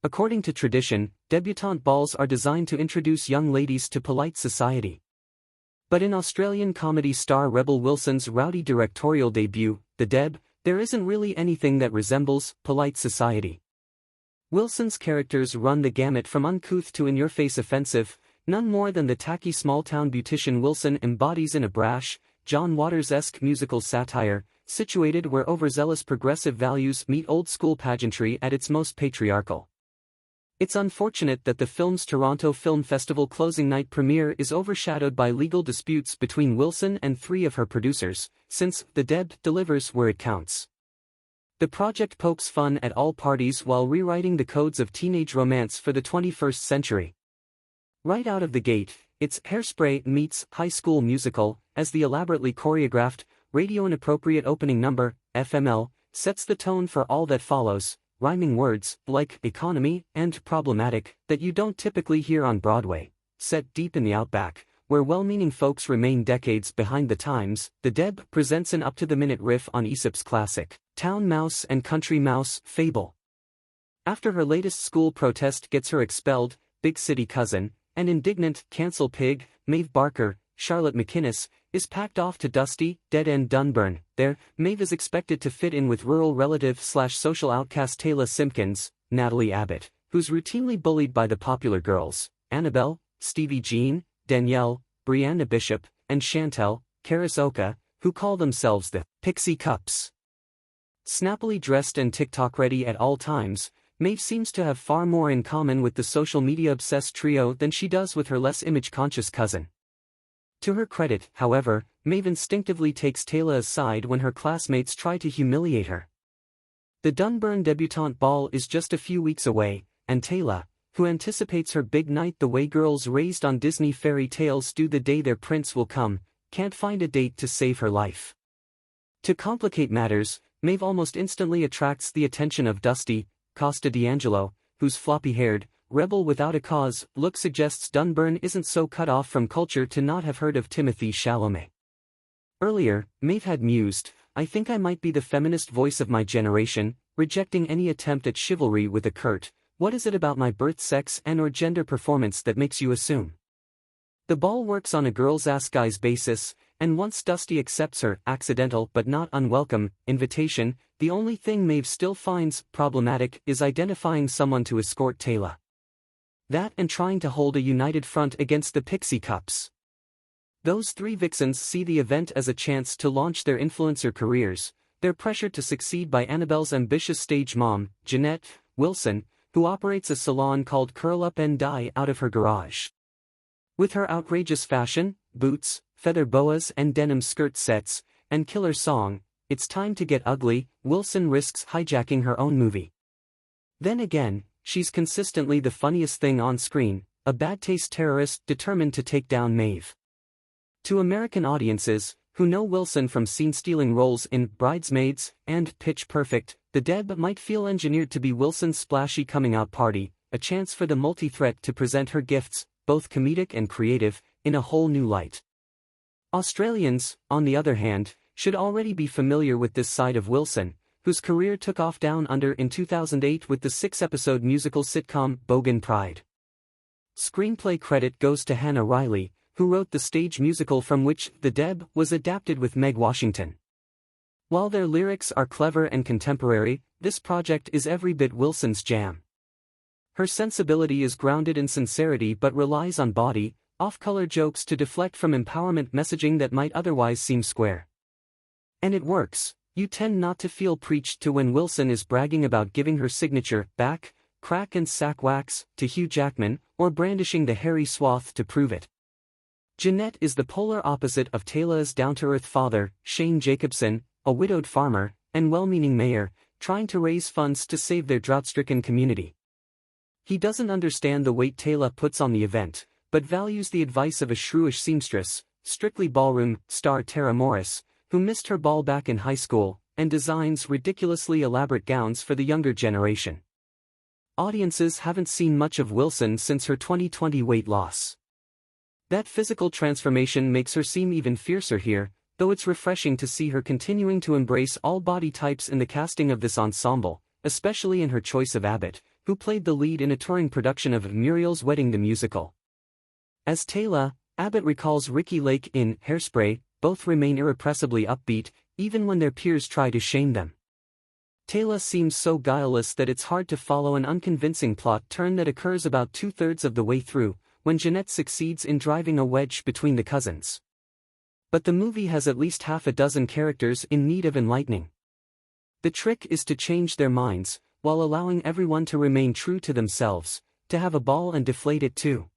According to tradition, debutante balls are designed to introduce young ladies to polite society. But in Australian comedy star Rebel Wilson's rowdy directorial debut, The Deb, there isn't really anything that resembles polite society. Wilson's characters run the gamut from uncouth to in-your-face offensive, none more than the tacky small-town beautician Wilson embodies in a brash, John Waters-esque musical satire, situated where overzealous progressive values meet old-school pageantry at its most patriarchal. It's unfortunate that the film's Toronto Film Festival closing night premiere is overshadowed by legal disputes between Wilson and 3 of her producers, since The Deb delivers where it counts. The project pokes fun at all parties while rewriting the codes of teenage romance for the 21st century. Right out of the gate, it's Hairspray meets High School Musical, as the elaborately choreographed, radio-inappropriate opening number, FML, sets the tone for all that follows, rhyming words, like economy and problematic, that you don't typically hear on Broadway. Set deep in the outback, where well-meaning folks remain decades behind the times, The Deb presents an up-to-the-minute riff on Aesop's classic, Town Mouse and Country Mouse, fable. After her latest school protest gets her expelled, big city cousin, and indignant cancel pig, Maeve Barker, Charlotte McInnes, is packed off to dusty, dead-end Dunburn. There, Maeve is expected to fit in with rural relative/social outcast Taylor Simpkins, Natalie Abbott, who's routinely bullied by the popular girls, Annabelle, Stevie Jean, Danielle, Brianna Bishop, and Chantel, Karis Oka, who call themselves the Pixie Cups. Snappily dressed and TikTok-ready at all times, Maeve seems to have far more in common with the social media-obsessed trio than she does with her less image-conscious cousin. To her credit, however, Maeve instinctively takes Taylor aside when her classmates try to humiliate her. The Dunburn debutante ball is just a few weeks away, and Taylor, who anticipates her big night the way girls raised on Disney fairy tales do the day their prince will come, can't find a date to save her life. To complicate matters, Maeve almost instantly attracts the attention of Dusty Costa D'Angelo, whose floppy-haired, rebel without a cause look suggests Dunburn isn't so cut off from culture to not have heard of Timothée Chalamet. Earlier, Maeve had mused, "I think I might be the feminist voice of my generation, rejecting any attempt at chivalry with a curt, 'What is it about my birth sex and/or gender performance that makes you assume?' The ball works on a girls-ask-guys basis, and once Dusty accepts her accidental but not unwelcome invitation, the only thing Maeve still finds problematic is identifying someone to escort Taylor. That and trying to hold a united front against the Pixie Cups. Those 3 vixens see the event as a chance to launch their influencer careers. They're pressured to succeed by Annabelle's ambitious stage mom, Jeanette Wilson, who operates a salon called Curl Up and Dye out of her garage. With her outrageous fashion, boots, feather boas and denim skirt sets, and killer song, "It's Time to Get Ugly," Wilson risks hijacking her own movie. Then again, she's consistently the funniest thing on screen, a bad-taste terrorist determined to take down Maeve. To American audiences, who know Wilson from scene-stealing roles in Bridesmaids and Pitch Perfect, The Deb might feel engineered to be Wilson's splashy coming-out party, a chance for the multi-threat to present her gifts, both comedic and creative, in a whole new light. Australians, on the other hand, should already be familiar with this side of Wilson, whose career took off down under in 2008 with the 6-episode musical sitcom Bogan Pride. Screenplay credit goes to Hannah Riley, who wrote the stage musical from which The Deb was adapted with Meg Washington. While their lyrics are clever and contemporary, this project is every bit Wilson's jam. Her sensibility is grounded in sincerity but relies on bawdy, off-color jokes to deflect from empowerment messaging that might otherwise seem square. And it works. You tend not to feel preached to when Wilson is bragging about giving her signature back, crack and sack wax to Hugh Jackman, or brandishing the hairy swath to prove it. Jeanette is the polar opposite of Taylor's down-to-earth father, Shane Jacobson, a widowed farmer, and well-meaning mayor, trying to raise funds to save their drought-stricken community. He doesn't understand the weight Taylor puts on the event, but values the advice of a shrewish seamstress, Strictly Ballroom star Tara Morris, who missed her ball back in high school, and designs ridiculously elaborate gowns for the younger generation. Audiences haven't seen much of Wilson since her 2020 weight loss. That physical transformation makes her seem even fiercer here, though it's refreshing to see her continuing to embrace all body types in the casting of this ensemble, especially in her choice of Abbott, who played the lead in a touring production of Muriel's Wedding the Musical. As Taylor, Abbott recalls Ricki Lake in Hairspray, both remain irrepressibly upbeat, even when their peers try to shame them. Taylor seems so guileless that it's hard to follow an unconvincing plot turn that occurs about two-thirds of the way through, when Jeanette succeeds in driving a wedge between the cousins. But the movie has at least half a dozen characters in need of enlightening. The trick is to change their minds, while allowing everyone to remain true to themselves, to have a ball and deflate it too.